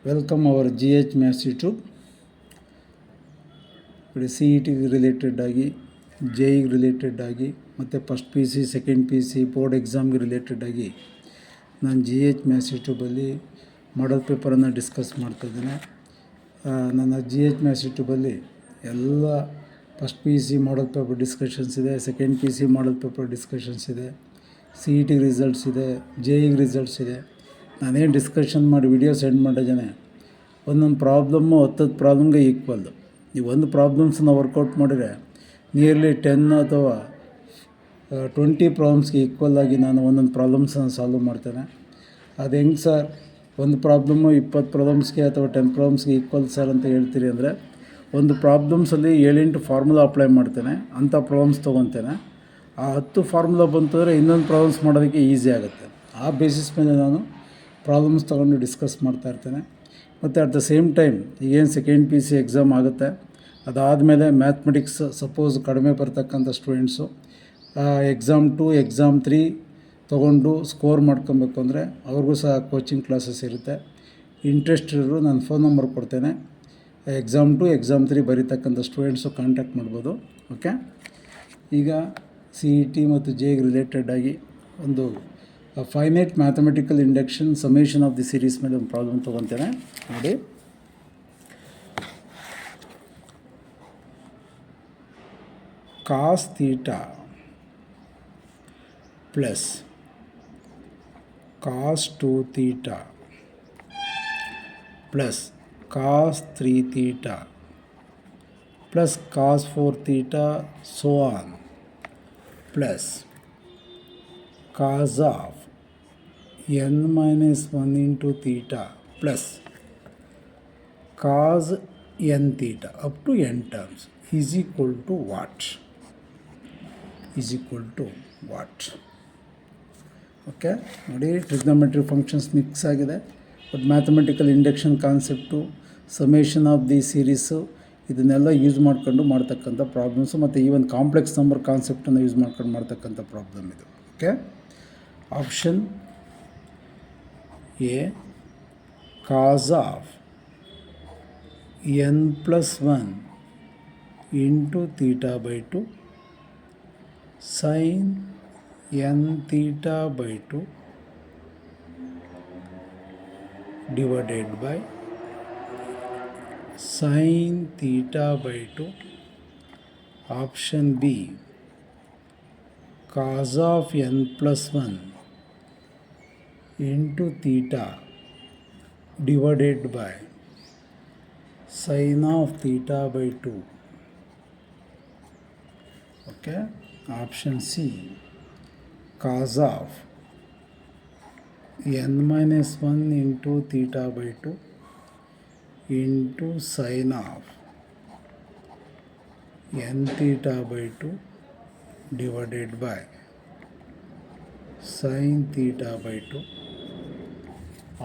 Welcome our GH maths YouTube. ಸಿ ಇ ಟಿಗೆ ರಿಲೇಟೆಡ್ ಆಗಿ, JEಗೆ ರಿಲೇಟೆಡ್ ಆಗಿ, ಮತ್ತು first P U C, second P U C, board ಎಕ್ಸಾಮ್ಗೆ ರಿಲೇಟೆಡ್ ಆಗಿ ನಾನು GH ಮ್ಯಾಥ್ಸ್ ಯೂಟ್ಯೂಬಲ್ಲಿ ಮಾಡಲ್ ಪೇಪರನ್ನು ಡಿಸ್ಕಸ್ ಮಾಡ್ತಾಯಿದ್ದೇನೆ. ನನ್ನ GH ಮ್ಯಾಥ್ಸ್ ಯೂಟ್ಯೂಬಲ್ಲಿ ಎಲ್ಲ ಫಸ್ಟ್ ಪಿ ಯು ಸಿ ಮಾಡಲ್ ಪೇಪರ್ ಡಿಸ್ಕಷನ್ಸ್ ಇದೆ, ಸೆಕೆಂಡ್ ಪಿ ಯು ಸಿ ಮಾಡಲ್ ಪೇಪರ್ ಡಿಸ್ಕಷನ್ಸ್ ಇದೆ, ಸಿ ಇ ಟಿ ರಿಸಲ್ಟ್ಸ್ ಇದೆ, JEಗೆ ರಿಸಲ್ಟ್ಸ್ ಇದೆ. ನಾನೇನು ಡಿಸ್ಕಷನ್ ಮಾಡಿ ವಿಡಿಯೋ ಸೆಂಡ್ ಮಾಡಿದ್ದೇನೆ, ಒಂದೊಂದು ಪ್ರಾಬ್ಲಮ್ಮು 10 ಪ್ರಾಬ್ಲಮ್ಗೆ ಈಕ್ವಲ್ಲು. ನೀವು ಒಂದು ಪ್ರಾಬ್ಲಮ್ಸನ್ನ ವರ್ಕೌಟ್ ಮಾಡಿದರೆ ನಿಯರ್ಲಿ 10 ಅಥವಾ 20 ಪ್ರಾಬ್ಲಮ್ಸ್ಗೆ ಈಕ್ವಲ್ ಆಗಿ ನಾನು ಒಂದೊಂದು ಪ್ರಾಬ್ಲಮ್ಸನ್ನು ಸಾಲ್ವ್ ಮಾಡ್ತೇನೆ. ಅದು ಹೆಂಗೆ ಸರ್, ಒಂದು ಪ್ರಾಬ್ಲಮ್ಮು 20 ಪ್ರಾಬ್ಲಮ್ಸ್ಗೆ ಅಥವಾ 10 ಪ್ರಾಬ್ಲಮ್ಸ್ಗೆ ಈಕ್ವಲ್ ಸರ್ ಅಂತ ಹೇಳ್ತೀರಿ ಅಂದರೆ, ಒಂದು ಪ್ರಾಬ್ಲಮ್ಸಲ್ಲಿ 7-8 ಫಾರ್ಮುಲಾ ಅಪ್ಲೈ ಮಾಡ್ತೇನೆ, ಅಂಥ ಪ್ರಾಬ್ಲಮ್ಸ್ ತೊಗೊತೇನೆ. ಆ 10 ಫಾರ್ಮುಲಾ ಬಂತಂದರೆ ಇನ್ನೊಂದು ಪ್ರಾಬ್ಲಮ್ಸ್ ಮಾಡೋದಕ್ಕೆ ಈಸಿ ಆಗುತ್ತೆ. ಆ ಬೇಸಿಸ್ ಮೇಲೆ ನಾನು ಪ್ರಾಬ್ಲಮ್ಸ್ ತೊಗೊಂಡು ಡಿಸ್ಕಸ್ ಮಾಡ್ತಾಯಿರ್ತೇನೆ. ಮತ್ತು ಅಟ್ ದ ಸೇಮ್ ಟೈಮ್ ಈಗೇನು second P U C exam ಆಗುತ್ತೆ, ಅದಾದಮೇಲೆ ಮ್ಯಾಥಮೆಟಿಕ್ಸ್ ಸಪೋಸ್ ಕಡಿಮೆ ಬರ್ತಕ್ಕಂಥ ಸ್ಟೂಡೆಂಟ್ಸು ಎಕ್ಸಾಮ್ 2, ಎಕ್ಸಾಮ್ 3 ತೊಗೊಂಡು ಸ್ಕೋರ್ ಮಾಡ್ಕೊಬೇಕು ಅಂದರೆ ಅವ್ರಿಗೂ ಸಹ ಕೋಚಿಂಗ್ ಕ್ಲಾಸಸ್ ಇರುತ್ತೆ. ಇಂಟ್ರೆಸ್ಟ್ ಇರೋರು ನಾನು ಫೋನ್ ನಂಬರ್ ಕೊಡ್ತೇನೆ. ಎಕ್ಸಾಮ್ 2, ಎಕ್ಸಾಮ್ 3 ಬರೀತಕ್ಕಂಥ ಸ್ಟೂಡೆಂಟ್ಸು ಕಾಂಟ್ಯಾಕ್ಟ್ ಮಾಡ್ಬೋದು. ಓಕೆ, ಈಗ ಸಿ ಇ ಟಿ ಮತ್ತು JEಗೆ ರಿಲೇಟೆಡ್ ಆಗಿ ಒಂದು finite mathematical induction summation of the series ಮೇಲೆ ಒಂದು ಪ್ರಾಬ್ಲಮ್ ತೊಗೊತೇನೆ. ನೋಡಿ, cos theta plus cos 2 theta plus cos 3 theta plus cos 4 theta so on plus cos of n-1 into theta plus cos n theta up to n terms is equal to what? Is equal to what? Okay, ನೋಡಿ, trigonometry functions mix ಆಗಿದೆ. But mathematical induction concept, summation of the series, ಇದನ್ನೆಲ್ಲ use ಮಾಡ್ಕೊಂಡು ಮಾಡ್ತಕ್ಕಂಥ problems, ಮತ್ತು even complex number ಕಾನ್ಸೆಪ್ಟನ್ನು use ಮಾಡ್ಕೊಂಡು ಮಾಡ್ತಕ್ಕಂಥ problem ಇದು. Okay, option A, cos of n+1 into theta by 2 sin n theta by 2 divided by sin theta by 2. Option B, cos of n+1 into theta divided by sin of theta by 2. Okay, option C, cos of n-1 into theta by 2 into sin of n theta by 2 divided by sin theta by 2.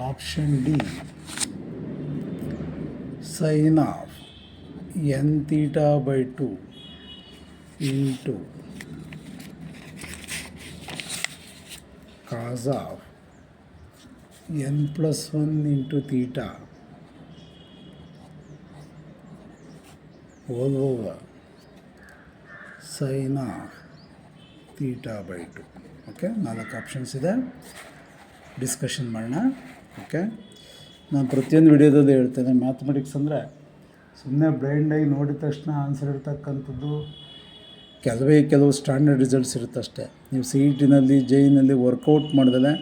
Option D, sin of n theta by 2 into cos of n+1 into theta all over sin of theta by 2. Okay, 4 options ಇದೆ, discussion ಮಾಡೋಣ. Okay, ನಾನು ಪ್ರತಿಯೊಂದು ವಿಡಿಯೋದಲ್ಲಿ ಹೇಳ್ತೇನೆ, mathematics ಅಂದರೆ ಸುಮ್ಮನೆ ಬ್ಲೈಂಡಾಗಿ ನೋಡಿದ ತಕ್ಷಣ ಆನ್ಸರ್ ಇರ್ತಕ್ಕಂಥದ್ದು ಕೆಲವು ಸ್ಟ್ಯಾಂಡರ್ಡ್ ರಿಸಲ್ಟ್ಸ್ ಇರುತ್ತಷ್ಟೇ. ನೀವು ಸಿ ಇ ಟಿನಲ್ಲಿ, JEನಲ್ಲಿ ವರ್ಕೌಟ್ ಮಾಡಿದ್ರೆ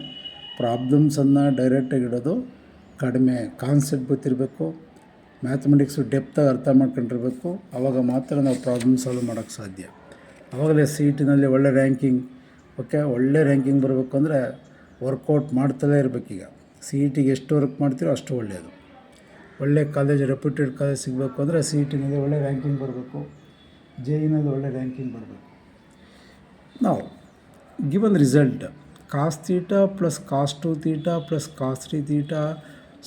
ಪ್ರಾಬ್ಲಮ್ಸನ್ನು ಡೈರೆಕ್ಟಾಗಿ ಇಡೋದು ಕಡಿಮೆ. ಕಾನ್ಸೆಪ್ಟ್ ಗೊತ್ತಿರಬೇಕು, ಮ್ಯಾಥಮೆಟಿಕ್ಸು ಡೆಪ್ತಾಗಿ ಅರ್ಥ ಮಾಡ್ಕೊಂಡಿರ್ಬೇಕು, ಆವಾಗ ಮಾತ್ರ ನಾವು ಪ್ರಾಬ್ಲಮ್ ಸಾಲ್ವ್ ಮಾಡೋಕ್ಕೆ ಸಾಧ್ಯ. ಆವಾಗಲೇ ಸಿ ಇ ಟಿನಲ್ಲಿ ಒಳ್ಳೆ ರ್ಯಾಂಕಿಂಗ್. ಓಕೆ, ಒಳ್ಳೆ ರ್ಯಾಂಕಿಂಗ್ ಬರಬೇಕು ಅಂದರೆ ವರ್ಕೌಟ್ ಮಾಡ್ತಲೇ ಇರಬೇಕೀಗ. ಸಿ ಇ ಟಿಗೆ ಎಷ್ಟು ವರ್ಕ್ ಮಾಡ್ತೀರೋ ಅಷ್ಟು ಒಳ್ಳೆಯದು. ಒಳ್ಳೆ ಕಾಲೇಜ್, ರೆಪ್ಯೂಟೆಡ್ ಕಾಲೇಜ್ ಸಿಗಬೇಕು ಅಂದರೆ ಸಿ ಇ ಟಿನಲ್ಲಿ ಒಳ್ಳೆ ರ್ಯಾಂಕಿಂಗ್ ಬರಬೇಕು, JEನಲ್ಲಿ ಒಳ್ಳೆ ರ್ಯಾಂಕಿಂಗ್ ಬರಬೇಕು. ನಾವು given result cos theta plus cos 2 theta plus cos 3 theta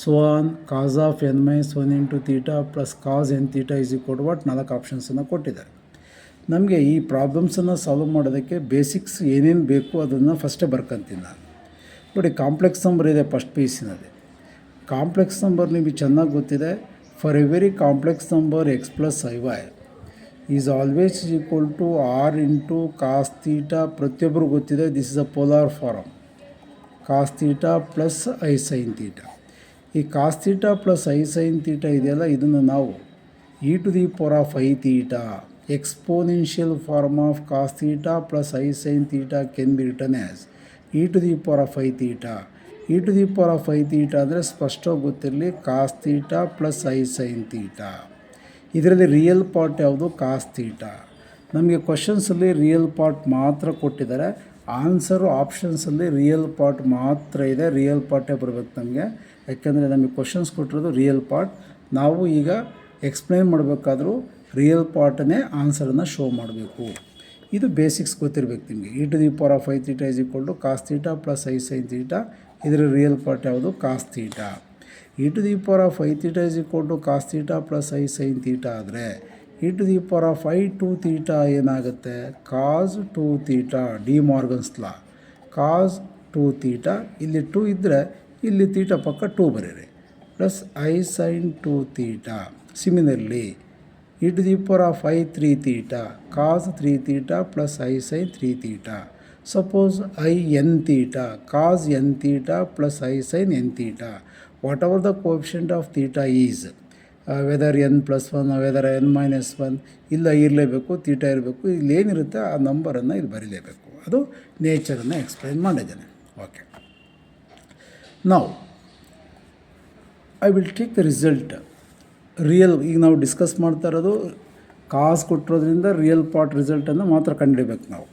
so on cos of n-1 into theta plus cos n theta is equal to what, 4 ಆಪ್ಷನ್ಸನ್ನು ಕೊಟ್ಟಿದ್ದಾರೆ. ನಮಗೆ ಈ ಪ್ರಾಬ್ಲಮ್ಸನ್ನು ಸಾಲ್ವ್ ಮಾಡೋದಕ್ಕೆ ಬೇಸಿಕ್ಸ್ ಏನೇನು ಬೇಕು ಅದನ್ನು ಫಸ್ಟೇ ಬರ್ಕೊಂತೀನಿ ನಾನು. ನೋಡಿ, ಕಾಂಪ್ಲೆಕ್ಸ್ ನಂಬರ್ ಇದೆ ಫಸ್ಟ್ ಪಿ ಯು ಸಿನಲ್ಲಿ. ಕಾಂಪ್ಲೆಕ್ಸ್ ನಂಬರ್ ನಿಮಗೆ ಚೆನ್ನಾಗಿ ಗೊತ್ತಿದೆ. For every complex number x plus i y is always equal to r into cos theta. ಪ್ರತಿಯೊಬ್ಬರು ಗೊತ್ತಿದೆ, this is a polar form. Cos theta plus i sine theta. ಈ cos theta plus i sine theta ಇದೆಯಲ್ಲ, ಇದನ್ನು ನಾವು e to the power of I theta exponential form of cos theta plus i sine theta can be written as e to the power of I theta. e to the power of I theta ಅಂದರೆ ಸ್ಪಷ್ಟವಾಗಿ ಗೊತ್ತಿರಲಿ, cos theta plus i sine theta. ಇದರಲ್ಲಿ real part ಯಾವುದು? Cos theta. ನಮಗೆ ಕ್ವಶನ್ಸಲ್ಲಿ real part ಮಾತ್ರ ಕೊಟ್ಟಿದ್ದಾರೆ. Answer ಆಪ್ಷನ್ಸಲ್ಲಿ real part ಮಾತ್ರ ಇದೆ. ರಿಯಲ್ ಪಾರ್ಟೇ ಬರಬೇಕು ನಮಗೆ, ಯಾಕೆಂದರೆ ನಮಗೆ ಕ್ವಶನ್ಸ್ ಕೊಟ್ಟಿರೋದು ರಿಯಲ್ ಪಾರ್ಟ್. ನಾವು ಈಗ ಎಕ್ಸ್ಪ್ಲೈನ್ ಮಾಡಬೇಕಾದ್ರೂ ರಿಯಲ್ ಪಾರ್ಟನ್ನೇ ಆನ್ಸರನ್ನು ಶೋ ಮಾಡಬೇಕು. ಇದು ಬೇಸಿಕ್ಸ್ ಗೊತ್ತಿರಬೇಕು ನಿಮಗೆ. e to the power of I theta is equal to cos theta plus i sine theta. ಇದರ ರಿಯಲ್ ಪಾರ್ಟ್ ಯಾವುದು? Cos theta. e to the power of I theta is equal to cos theta plus i sine theta ಆದರೆ e to the power of i two theta ಏನಾಗುತ್ತೆ? Cos two theta. De Morgan's law. ಕಾಸ್ two theta, ಇಲ್ಲಿ 2 ಇದ್ದರೆ ಇಲ್ಲಿ ತೀಟಾ ಪಕ್ಕ 2 ಬರೀರಿ, plus i sine two theta. Similarly e to the power of i 3 theta cos 3 theta plus i sine 3 theta. Suppose i n theta cos n theta plus i sine n theta. Whatever the coefficient of theta is, whether n plus 1 whether n minus 1 ಇಲ್ಲ ಇರಲೇಬೇಕು, theta ಇರಬೇಕು. ಇಲ್ಲಿ ಏನಿರುತ್ತೆ ಆ ನಂಬರನ್ನು ಇಲ್ಲಿ ಬರೀಲೇಬೇಕು. ಅದು ನೇಚರನ್ನು explain ಮಾಡಿದ್ದೇನೆ. ಓಕೆ, ನಾವು I will take the result. Real ಈಗ ನಾವು ಡಿಸ್ಕಸ್ ಮಾಡ್ತಾ ಇರೋದು ಕಾಸ್ ಕೊಟ್ಟಿರೋದ್ರಿಂದ ರಿಯಲ್ ಪಾರ್ಟ್ ರಿಸಲ್ಟನ್ನು ಮಾತ್ರ ಕಂಡುಹಿಡಬೇಕು ನಾವು.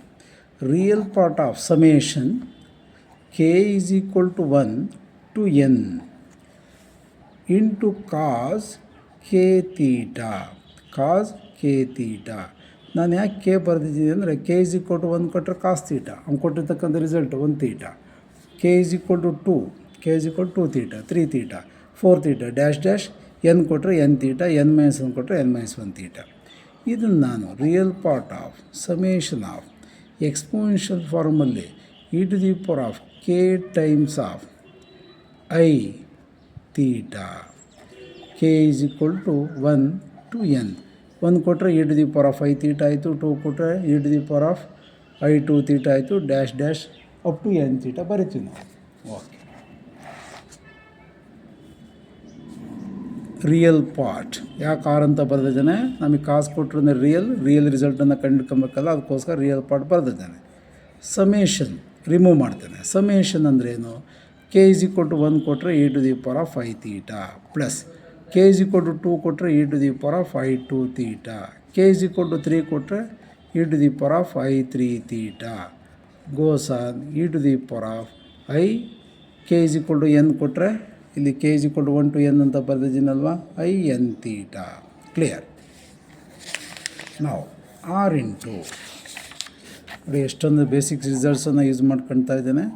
Real part of summation K is equal to 1 to n into cos K theta. Cos K theta. ನಾನು ಯಾಕೆ ಕೆ ಬರೆದಿದ್ದೀನಿ ಅಂದರೆ ಕೆ ಈಸ್ ಈಕ್ವಲ್ ಟು 1 ಕೊಟ್ಟರೆ ಕಾಸ್ ತೀಟಾ, ಅವ್ನು ಕೊಟ್ಟಿರ್ತಕ್ಕಂಥ result 1 theta. K is equal to 2, k is equal to 2 theta, 3 theta, 4 theta, dash dash n ಕೊಟ್ಟರೆ n theta, n minus 1 ಕೊಟ್ಟರೆ n minus 1 theta. ಇದನ್ನು ನಾನು real part of summation of exponential ಫಾರ್ಮಲ್ಲಿ e to the power of k times of I theta. K is equal to 1 to n. 1 ಕೊಟ್ಟರೆ e to the power of I theta ಆಯಿತು, 2 ಕೊಟ್ಟರೆ e to the power of i 2 theta ಆಯಿತು, dash dash up to n theta ಬರಿತೀವಿ ನಾವು. Okay, real part ಯಾಕೆ r ಅಂತ ಬರೆದಿದ್ದಾನೆ? ನಮಗೆ ಕಾಸು ಕೊಟ್ಟರೆ ರಿಯಲ್ ರಿಸಲ್ಟನ್ನು ಕಂಡುಹಿಡ್ಕೊಬೇಕಲ್ಲ, ಅದಕ್ಕೋಸ್ಕರ ರಿಯಲ್ ಪಾರ್ಟ್ ಬರೆದಿದ್ದಾನೆ. ಸಮೇಷನ್ ರಿಮೂವ್ ಮಾಡ್ತೇನೆ. ಸಮೇಷನ್ ಅಂದ್ರೇನು? ಕೆ ಈಸ್ ಈಕ್ವಲ್ ಟು 1 ಕೊಟ್ಟರೆ e to the power of I theta plus k is equal to 2 ಕೊಟ್ಟರೆ e to the power of i 2 theta. K is equal to 3 ಕೊಟ್ಟರೆ e to the power of i 3 theta. Goes on e to the power of i. K is equal to n ಕೊಟ್ಟರೆ ಇಲ್ಲಿ k is equal to 1 to n ಅಂತ ಬರೆದಿದ್ದೀನಲ್ವ, i n theta. Clear? ನಾವು r into ನೋಡಿ ಎಷ್ಟೊಂದು basics ರಿಸಲ್ಟ್ಸನ್ನು use ಮಾಡ್ಕೊಳ್ತಾ ಇದ್ದೇನೆ.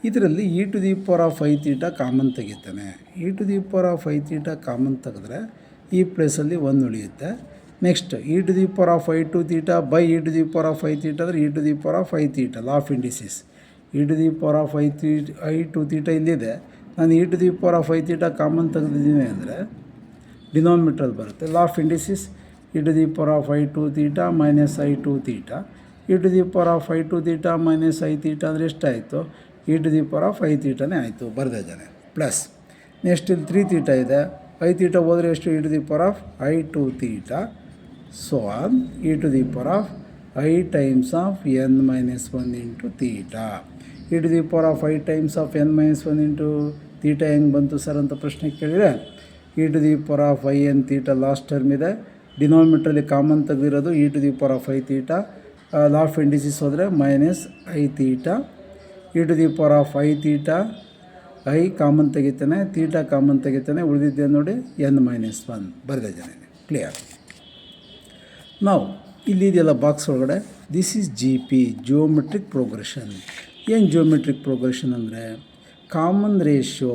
ಇದರಲ್ಲಿ e to the power of I theta common ತೆಗಿತಾನೆ. e to the power of I theta common ತೆಗೆದ್ರೆ ಈ ಪ್ಲೇಸಲ್ಲಿ 1 ಉಳಿಯುತ್ತೆ. Next e to the power of i 2 theta by e to the power of I theta ಅಂದರೆ e to the power of I theta. Law of indices. e to the power of i 2 theta ಇಲ್ಲಿದೆ. ನಾನು e to the power of I theta common ತೆಗೆದಿದ್ದೀನಿ ಅಂದರೆ denominator ಬರುತ್ತೆ. Law of indices e to the power of i 2 theta minus i 2 theta. e to the power of i 2 theta minus i theta ಅಂದರೆ ಎಷ್ಟಾಯಿತು? e to the power of i ತೀಟಾನೇ ಆಯಿತು, ಬರೆದಿದ್ದಾನೆ. Plus next ಇಲ್ಲಿ 3 theta ಇದೆ, I theta ಹೋದರೆ ಎಷ್ಟು? e to the power of i 2 theta. So on e to the power of i times of n minus 1 into theta. e to the power of i times of n minus 1 into theta ಹೆಂಗೆ ಬಂತು sir ಅಂತ ಪ್ರಶ್ನೆ ಕೇಳಿದರೆ, e to the power of i n theta last term ಇದೆ, ಡಿನಾಮಿನೇಟ್ರಲ್ಲಿ common ತೆಗೆದಿರೋದು e to the power of I theta. Law of indices ಹೋದರೆ minus i theta. e to the power of I theta, i common ತೆಗಿತಾನೆ, theta common ತೆಗಿತಾನೆ, ಉಳಿದಿದ್ದೆ ನೋಡಿ n minus 1 ಬರೆದಿದ್ದಾನೆ. Clear? ನಾವು ಇಲ್ಲಿದೆಯಲ್ಲ ಬಾಕ್ಸ್ ಒಳಗಡೆ, this is G P, geometric progression. ಏನು ಜಿಯೋಮೆಟ್ರಿಕ್ ಪ್ರೋಗ್ರೆಷನ್ ಅಂದರೆ ಕಾಮನ್ ರೇಷಿಯೋ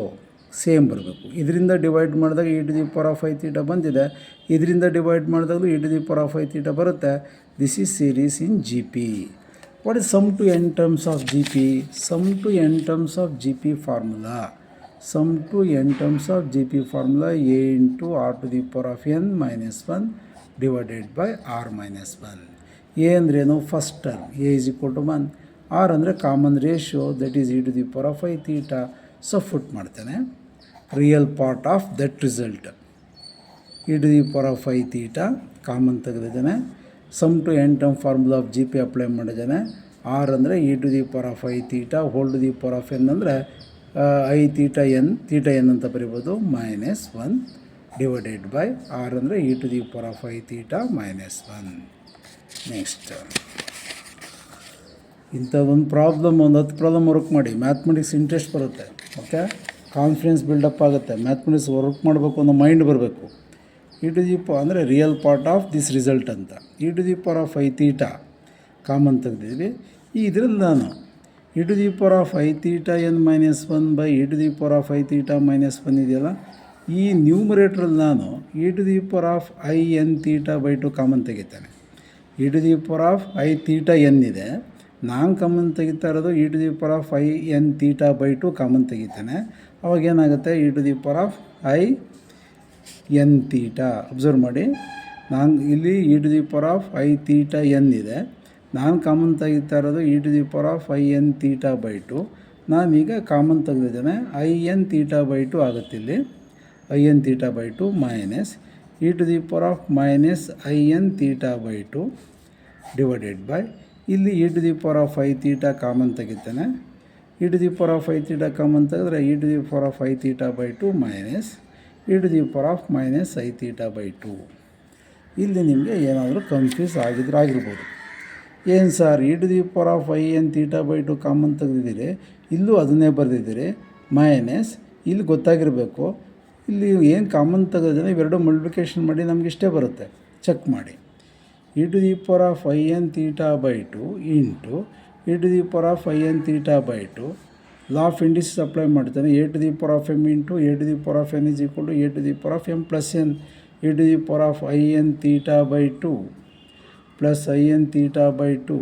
ಸೇಮ್ ಬರಬೇಕು. ಇದರಿಂದ ಡಿವೈಡ್ ಮಾಡಿದಾಗ e to the power of I theta ಬಂದಿದೆ, ಇದರಿಂದ ಡಿವೈಡ್ ಮಾಡಿದಾಗಲೂ e to the power of I theta ಬರುತ್ತೆ. This is series in G P. What is sum to n terms of G P? Sum to n terms of G P formula. sum to n terms of GP formula a into r to the power of n minus 1 divided by r minus 1. a ಅಂದ್ರೇನು first term a is equal to 1, r ಅಂದರೆ common ratio that is e to the power of I theta. So put ಮಾಡ್ತೇನೆ real part of that result e to the power of I theta common ತೆಗೆದಿದ್ದೇನೆ. Sum to n term formula of GP apply ಮಾಡಿದ್ದೇನೆ. r ಅಂದರೆ e to the power of I theta whole to the power of n ಅಂದರೆ I theta n ಅಂತ ಬರಿಬೋದು minus 1 divided by r ಅಂದರೆ e to the power of I theta minus 1. Next ಇಂಥ ಒಂದು problem, ಒಂದು 10 problem work ಮಾಡಿ. Mathematics interest ಬರುತ್ತೆ, okay, confidence build up ಆಗುತ್ತೆ. ಮ್ಯಾಥಮೆಟಿಕ್ಸ್ ವರ್ಕ್ ಮಾಡಬೇಕು ಅನ್ನೋ ಮೈಂಡ್ ಬರಬೇಕು. e to the power ಅಂದರೆ real part of this result ಅಂತ e to the power of I theta common ತೆಗೆದಿದ್ವಿ. ಇದರಲ್ಲಿ ನಾನು e to the power of I theta n minus 1 by e to the power of I theta minus 1 ಇದೆಯಲ್ಲ, ಈ ನ್ಯೂಮರೇಟ್ರಲ್ಲಿ ನಾನು e to the power of I n theta by 2 common ತೆಗಿತೇನೆ. e to the power of I theta n ಇದೆ, ನಾನು common ತೆಗಿತಾ ಇರೋದು e to the power of I n theta by 2 common ತೆಗಿತೇನೆ. ಅವಾಗ ಏನಾಗುತ್ತೆ e to the power of I n theta. Observe ಮಾಡಿ, ನಾನು ಇಲ್ಲಿ e to the power of I theta n ಇದೆ, ನಾನು ಕಾಮನ್ ತೆಗಿತಾ ಇರೋದು e to the power of I n theta by 2. ನಾನೀಗ ಕಾಮನ್ ತೆಗೆದಿದ್ದೇನೆ, I n theta ಬೈ 2 ಆಗುತ್ತೆ. ಇಲ್ಲಿ I n theta by 2 minus e to the power of minus I n theta by 2 divided by ಇಲ್ಲಿ e to the power of I theta common ತೆಗಿತೇನೆ. e to the power of I theta common ತೆಗೆದ್ರೆ e to the power of I theta by 2 minus e to the power of minus I theta by 2. ಇಲ್ಲಿ ನಿಮಗೆ ಏನಾದರೂ confuse ಆಗಿರ್ಬೋದು. ಏನು sir e to the power of I n theta by 2 common ತೆಗೆದಿದ್ದೀರಿ, ಇಲ್ಲೂ ಅದನ್ನೇ ಬರೆದಿದ್ದೀರಿ minus. ಇಲ್ಲಿ ಗೊತ್ತಾಗಿರಬೇಕು, ಇಲ್ಲಿ ಏನು ಕಾಮನ್ ತೆಗೆದಿದ್ದಾನೆ ಇವೆರಡು ಮಲ್ಟಿಪ್ಲಿಕೇಶನ್ ಮಾಡಿ ನಮ್ಗೆ ಇಷ್ಟೇ ಬರುತ್ತೆ. ಚೆಕ್ ಮಾಡಿ, e to the power of I n theta by 2 into e to the power of I n theta by 2. Law of indices apply ಮಾಡ್ತಾನೆ. a to the power of m into a to the power of n is equal to a to the power of m plus n e to the power of I n theta by 2 plus I n theta by 2.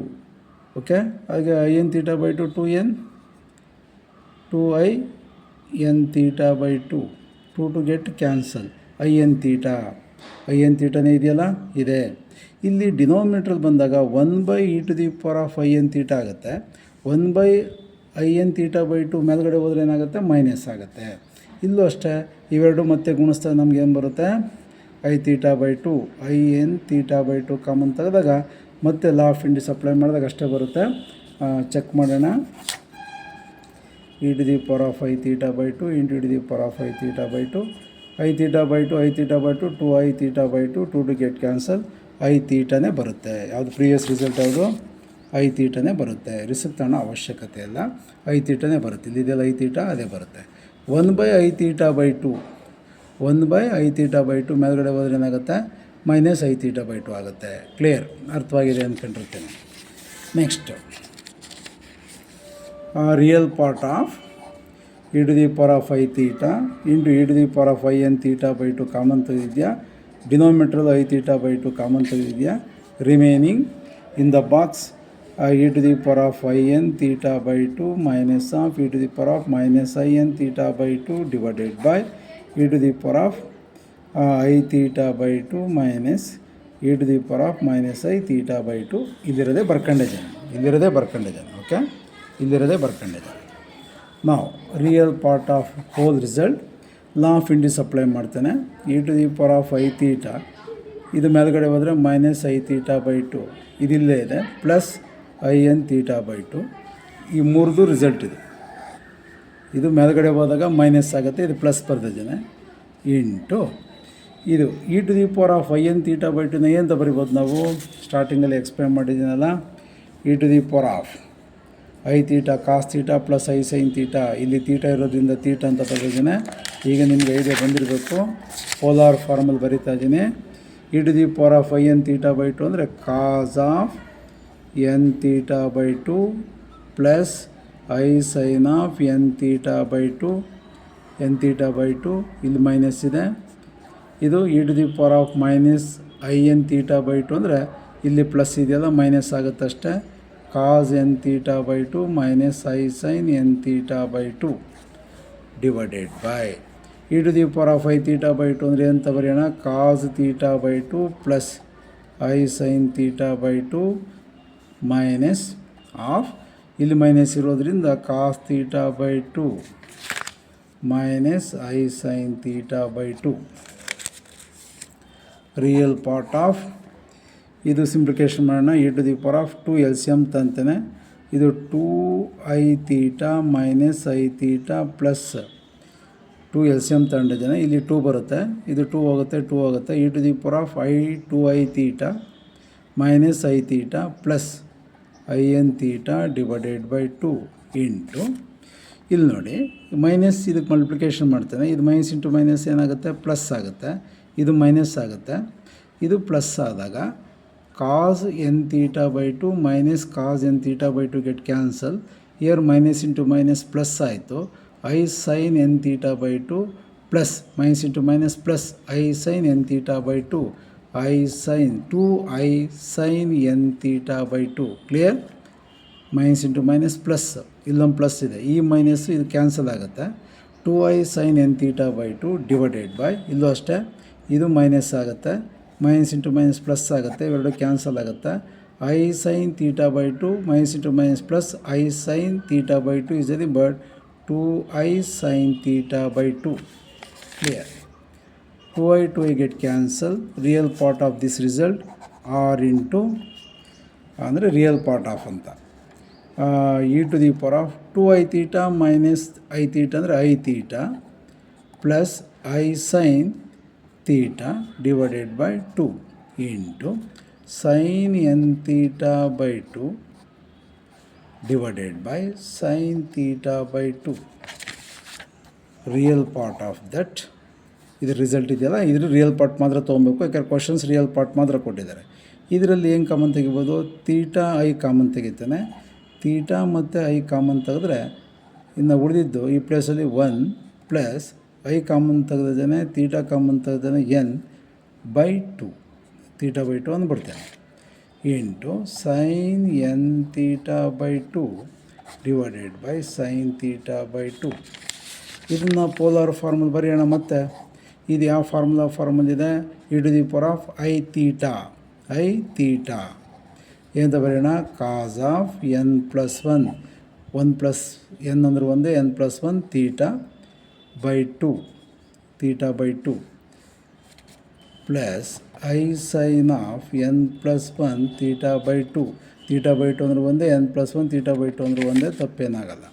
Okay, ಹಾಗೆ I n theta by 2 2I n theta by 2 to get cancel. I n thetaನೇ ಇದೆಯಲ್ಲ, ಇದೆ. ಇಲ್ಲಿ ಡಿನೋಮಿನೇಟ್ರಲ್ಲಿ ಬಂದಾಗ 1 by e to the power of I n theta ಆಗುತ್ತೆ. 1 by I n theta by 2 ಮೇಲ್ಗಡೆ ಹೋದರೆ ಏನಾಗುತ್ತೆ, ಮೈನಸ್ ಆಗುತ್ತೆ. ಇಲ್ಲೂ ಅಷ್ಟೇ, ಇವೆರಡು ಮತ್ತೆ ಗುಣಿಸ್ತಾ ನಮ್ಗೆ ಏನು ಬರುತ್ತೆ, I theta by 2 I n theta by 2 common ತೆಗೆದಾಗ ಮತ್ತೆ ಲಾ ಆಫ್ ಇಂಡಿಸ್ ಅಪ್ಲೈ ಮಾಡಿದಾಗ ಅಷ್ಟೇ ಬರುತ್ತೆ. ಚೆಕ್ ಮಾಡೋಣ. e to the power of I theta by 2 into e to the power of I theta by 2 I theta by 2 2I theta by 2 to get cancel. I thetaನೇ ಬರುತ್ತೆ. ಯಾವುದು previous result ಯಾವುದು, I thetaನೇ ಬರುತ್ತೆ. Result ತಗೊಳ್ಳೋ ಅವಶ್ಯಕತೆ ಇಲ್ಲ, I thetaನೇ ಬರುತ್ತೆ. ಇಲ್ಲಿದೆಲ್ಲ I theta ಅದೇ ಬರುತ್ತೆ. 1 by I theta by 2 1 by I theta by 2 ಮೇಲ್ಗಡೆ ಹೋದ್ರೆ ಏನಾಗುತ್ತೆ, ಮೈನಸ್ I theta ಬೈ 2 ಆಗುತ್ತೆ. ಕ್ಲಿಯರ್, ಅರ್ಥವಾಗಿದೆ ಅಂದ್ಕೊಂಡಿರ್ತೇನೆ. Next real part of e to the power of I theta into e to the power of I n theta by 2 common ತೆಗೆದಿದೆಯಾ, ಡಿನೋಮಿನೇಟ್ರಲ್ಲಿ I theta by 2 common ತೆಗೆದಿದೆಯಾ. Remaining in the box e to the power of I n theta by 2 minus of e to the power of minus I n theta by 2 divided by e to the power of I theta by 2 minus e to the power of minus I theta by 2. ಇಲ್ಲಿರೋದೇ ಬರ್ಕೊಂಡಿದ್ದೇನೆ. Okay, ಇಲ್ಲಿರೋದೇ ಬರ್ಕೊಂಡಿದ್ದೇನೆ. ನಾವು real part of whole result law of indices apply ಮಾಡ್ತೇನೆ. e to the power of I theta ಇದು ಮೇಲ್ಗಡೆ ಹೋದರೆ minus I theta by 2, ಇದಿಲ್ಲೇ ಇದೆ plus I n theta by 2. ಈ ಮೂರದು ರಿಸಲ್ಟ್ ಇದು ಮೇಲ್ಗಡೆ ಹೋದಾಗ ಮೈನಸ್ ಆಗುತ್ತೆ, ಇದು ಪ್ಲಸ್ ಬರ್ದಿದ್ದೇನೆ ಇಂಟು ಇದು e to the power of I n theta by 2ನ ಏನಂತ ಬರಿಬೋದು ನಾವು, ಸ್ಟಾರ್ಟಿಂಗಲ್ಲಿ ಎಕ್ಸ್ಪ್ಲೇನ್ ಮಾಡಿದ್ದೀನಲ್ಲ, e to the power of I theta cos theta plus I sin theta. ಇಲ್ಲಿ ಥೀಟಾ ಇರೋದ್ರಿಂದ ಥೀಟಾ ಅಂತ ಬರೆದಿದ್ದೇನೆ. ಈಗ ನಿಮಗೆ ಐಡಿಯಾ ಬಂದಿರಬೇಕು, ಪೋಲಾರ್ ಫಾರ್ಮಲ್ಲಿ ಬರಿತಾ ಇದ್ದೀನಿ. e to the power of I n theta by 2 ಅಂದರೆ cos of n theta by 2 plus I sin of n theta by 2 n theta by 2. ಇಲ್ಲಿ ಮೈನಸ್ ಇದೆ. ಇದು e to the power of minus I n theta by 2 ಅಂದರೆ ಇಲ್ಲಿ plus ಇದೆಯಲ್ಲ, minus ಆಗುತ್ತಷ್ಟೇ. Cos n theta by 2 minus I sin n theta by 2 divided by e⁻⁵ ಅಂದರೆ ಅಂತ ಬರೆಯೋಣ, cos θ/2 plus i sine θ/2 minus of, ಇಲ್ಲಿ minus ಇರೋದ್ರಿಂದ cos θ/2 minus i sine θ/2 real part of, ಇದು ಸಿಂಪ್ಲಿಫಿಕೇಷನ್ ಮಾಡೋಣ, e⁻² LCM ತಂತಾನೆ, ಇದು 2i θ minus i θ plus 2 LCM ತಗೊಂಡಿದ್ದೇನೆ, ಇಲ್ಲಿ 2 ಬರುತ್ತೆ, ಇದು 2 ಹೋಗುತ್ತೆ, 2 ಹೋಗುತ್ತೆ, e⁻²i minus i θ plus i n θ divided by 2 into, ಇಲ್ಲಿ ನೋಡಿ ಮೈನಸ್ ಇದಕ್ಕೆ ಮಲ್ಟಿಪ್ಲಿಕೇಶನ್ ಮಾಡ್ತೇನೆ, ಇದು ಮೈನಸ್ ಇಂಟು ಮೈನಸ್ ಏನಾಗುತ್ತೆ, ಪ್ಲಸ್ ಆಗುತ್ತೆ, ಇದು ಮೈನಸ್ ಆಗುತ್ತೆ, ಇದು ಪ್ಲಸ್ ಆದಾಗ cos n θ/2 minus cos n θ/2 get cancel, here minus into minus plus ಆಯಿತು, i sine n θ/2 plus minus into minus plus i sine n θ/2 i sine 2i sine n θ/2 clear, minus into minus plus, ಇಲ್ಲೊಂದು plus ಇದೆ, ಈ minus ಇದು cancel ಆಗುತ್ತೆ, 2i sine n θ/2 divided by, ಇಲ್ಲೂ ಅಷ್ಟೇ ಇದು minus ಆಗುತ್ತೆ, ಮೈನಸ್ ಇಂಟು ಮೈನಸ್ ಪ್ಲಸ್ ಆಗುತ್ತೆ, ಇವೆರಡು ಕ್ಯಾನ್ಸಲ್ ಆಗುತ್ತೆ, i sine θ/2 minus into minus plus i sine θ/2 is the but 2i sine θ/2 clear, 2i get cancel, real part of this result r into ಅಂದರೆ real part of ಅಂತ, e⁻²i θ minus i θ ಅಂದರೆ i θ plus i sine θ divided by 2 into sine n θ/2 divided by sine θ/2 real part of that, ಇದು result ಇದೆಯಲ್ಲ, ಇದ್ರ real part ಮಾತ್ರ ತೊಗೊಬೇಕು, ಯಾಕಂದ್ರೆ questions real part ಮಾತ್ರ ಕೊಟ್ಟಿದ್ದಾರೆ. ಇದರಲ್ಲಿ ಏನು ಕಾಮನ್ ತೆಗಿಬೋದು, θ/i ಕಾಮನ್ ತೆಗಿತಾನೆ, θ ಮತ್ತು i ಕಾಮನ್ ತೆಗೆದ್ರೆ ಇನ್ನು ಉಳಿದಿದ್ದು ಈ ಪ್ಲೇಸಲ್ಲಿ 1 ಪ್ಲಸ್ ಐ ಕಾಮನ್ ತೆಗೆದಿದ್ದಾನೆ, θ ಕಾಮನ್ ತೆಗೆದಾನೆ ಎನ್ ಬೈ 2 θ/2 ಅಂದ್ಬಿಡ್ತೇನೆ into sine n θ/2 divided by sine θ/2. ಇದನ್ನು ಪೋಲಾರ್ ಫಾರ್ಮಲ್ಲಿ ಬರೆಯೋಣ, ಮತ್ತು ಇದು ಯಾವ ಫಾರ್ಮಲ್ಲಿದೆ, e⁻⁵ ಐ θ ಏನಂತ ಬರೆಯೋಣ, cos of n plus 1 plus n ಅಂದರೆ ಒಂದೇ, n plus 1 θ/2 plus i sine of n plus 1 θ/2 ಅಂದರೆ ಒಂದೇ, ಎನ್ ಪ್ಲಸ್ 1 θ/2 ಅಂದರೆ ಒಂದೇ, ತಪ್ಪೇನಾಗಲ್ಲ,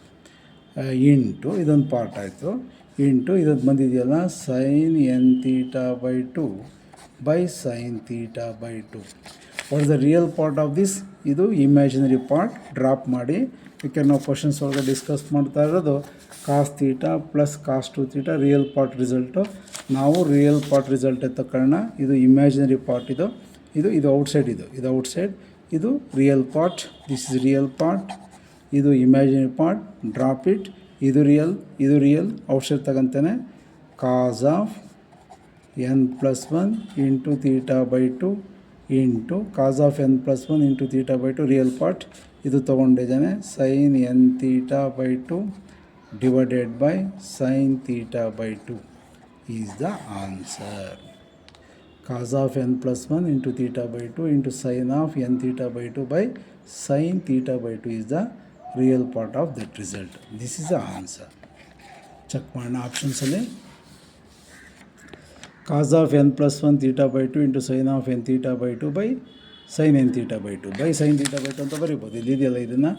ಇಂಟು ಇದೊಂದು ಪಾರ್ಟ್ ಆಯಿತು, ಇಂಟು ಇದಕ್ಕೆ ಬಂದಿದೆಯಲ್ಲ sine n θ/2 by sine θ/2. What is the real part of this, ಇದು ಇಮ್ಯಾಜಿನರಿ ಪಾರ್ಟ್ ಡ್ರಾಪ್ ಮಾಡಿ, ಯಾಕೆಂದ್ರೆ ನಾವು ಕ್ವಶನ್ಸ್ ಒಳಗೆ ಡಿಸ್ಕಸ್ ಮಾಡ್ತಾ ಇರೋದು cos θ plus cos 2θ real part result, ನಾವು ರಿಯಲ್ ಪಾರ್ಟ್ ರಿಸಲ್ಟ್ ತಗೊಳ್ಳೋಣ, ಇದು ಇಮ್ಯಾಜಿನರಿ ಪಾರ್ಟ್, ಇದು ಔಟ್ಸೈಡ್, ಇದು ಔಟ್ಸೈಡ್, ಇದು real part, this is real part, ಇದು ಇಮ್ಯಾಜಿನರಿ ಪಾರ್ಟ್, ಡ್ರಾಪ್ ಇಟ್, ಇದು ರಿಯಲ್ ಔಟ್ಸೈಡ್ ತಗೊಂತಾನೆ, cos of n plus 1 into θ/2 into cos of n plus 1 into θ/2 real part, ಇದು ತೊಗೊಂಡಿದ್ದಾನೆ, sine n θ/2 divided by sine θ/2 is the answer. Cos of n plus 1 into θ/2 into sine of n θ/2 by sine θ/2 is the real part of that result. This is the answer. Check ಮಾಡೋಣ ಆಪ್ಷನ್ಸಲ್ಲಿ, cos of n plus 1 θ/2 into sine of n θ/2 by sine n θ/2 by sine θ/2 ಅಂತ ಬರೀಬೋದು. ಇಲ್ಲಿ ಇದೆಯಲ್ಲ, ಇದನ್ನು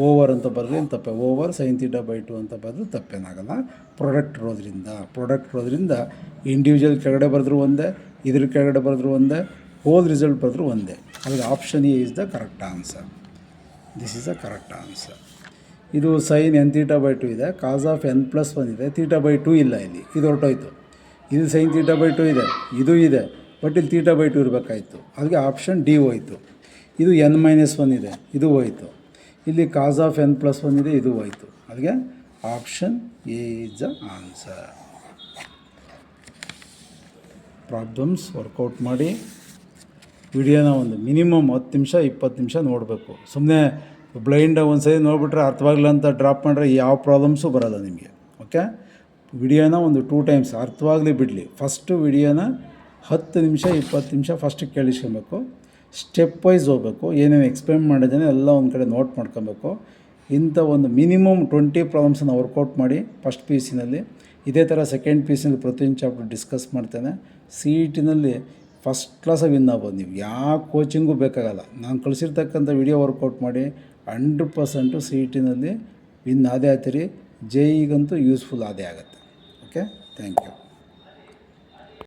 over ಅಂತ ಬರೆದ್ರೆ ಏನು ತಪ್ಪೆ, ಓವರ್ ಸೈನ್ θ/2 ಅಂತ ಬರೆದ್ರೆ ತಪ್ಪೇನಾಗಲ್ಲ, ಪ್ರಾಡಕ್ಟ್ ಇರೋದ್ರಿಂದ ಇಂಡಿವಿಜುವಲ್ ಕೆಳಗಡೆ ಬರೆದ್ರು ಒಂದೇ, ಇದ್ರ ಕೆಳಗಡೆ ಬರೆದ್ರು ಒಂದೇ, ಹೋಲ್ ರಿಸಲ್ಟ್ ಬರೆದ್ರು ಒಂದೇ. ಅದಕ್ಕೆ option A is the correct answer. This is the correct answer. ಇದು ಸೈನ್ ಎನ್ θ/2 ಇದೆ, ಕಾಸ್ ಆಫ್ ಎನ್ ಪ್ಲಸ್ 1 ಇದೆ, θ/2 ಇಲ್ಲ, ಇಲ್ಲಿ ಇದು ಹೊರಟೋಯ್ತು. ಇದು ಸೈನ್ θ/2 ಇದೆ, ಇದು ಇದೆ, ಬಟ್ ಇಲ್ಲಿ θ/2 ಇರಬೇಕಾಯ್ತು, ಅದಕ್ಕೆ ಆಪ್ಷನ್ ಡಿ ಹೋಯಿತು. ಇದು n-1 ಇದೆ, ಇದು ಹೋಯಿತು. ಇಲ್ಲಿ ಕಾಸ್ ಆಫ್ ಎನ್ ಪ್ಲಸ್ 1 ಇದೆ, ಇದು ಹೋಯಿತು, ಅದಕ್ಕೆ option A is the answer. Problems work out ಮಾಡಿ ವಿಡಿಯೋನ ಒಂದು ಮಿನಿಮಮ್ 10 ನಿಮಿಷ 20 ನಿಮಿಷ ನೋಡಬೇಕು. ಸುಮ್ಮನೆ ಬ್ಲೈಂಡಾಗಿ ಒಂದು ಸರಿ ನೋಡಿಬಿಟ್ರೆ ಅರ್ಥವಾಗಿಲ್ಲ ಅಂತ ಡ್ರಾಪ್ ಮಾಡಿದ್ರೆ ಯಾವ ಪ್ರಾಬ್ಲಮ್ಸು ಬರೋಲ್ಲ ನಿಮಗೆ. ಓಕೆ, ವಿಡಿಯೋನ ಒಂದು 2 ಟೈಮ್ಸ್ ಅರ್ಥವಾಗಲಿ ಬಿಡಲಿ, ಫಸ್ಟು ವಿಡಿಯೋನ 10 ನಿಮಿಷ 20 ನಿಮಿಷ ಫಸ್ಟ್ ಕೇಳಿಸ್ಕೊಬೇಕು. ಸ್ಟೆಪ್ ವೈಸ್ ಹೋಗಬೇಕು. ಏನೇನು ಎಕ್ಸ್ಪ್ಲೇನ್ ಮಾಡಿದ್ದಾನೆ ಎಲ್ಲ ಒಂದು ಕಡೆ ನೋಟ್ ಮಾಡ್ಕೊಬೇಕು. ಇಂಥ ಒಂದು ಮಿನಿಮಮ್ 20 ಪ್ರಾಬ್ಲಮ್ಸನ್ನು ವರ್ಕೌಟ್ ಮಾಡಿ ಫಸ್ಟ್ ಪಿ ಯು ಸಿನಲ್ಲಿ. ಇದೇ ಥರ ಸೆಕೆಂಡ್ ಪಿ ಯು ಸಿನಲ್ಲಿ ಪ್ರತಿಯೊಂದು ಚಾಪ್ಟರ್ ಡಿಸ್ಕಸ್ ಮಾಡ್ತೇನೆ. ಸಿ ಇ ಟಿನಲ್ಲಿ ಫಸ್ಟ್ ಕ್ಲಾಸಾಗಿ ವಿನ್ ಆಗ್ಬೋದು. ನೀವು ಯಾವ ಕೋಚಿಂಗೂ ಬೇಕಾಗಲ್ಲ. ನಾನು ಕಳಿಸಿರ್ತಕ್ಕಂಥ ವಿಡಿಯೋ ವರ್ಕೌಟ್ ಮಾಡಿ 100% ಸಿ ಇ ಟಿನಲ್ಲಿ ವಿನ್ ಆದೇ ಆಗ್ತೀರಿ. ಜೆ ಈಗಂತೂ ಯೂಸ್ಫುಲ್ ಆದೇ ಆಗುತ್ತೆ. Okay, thank you.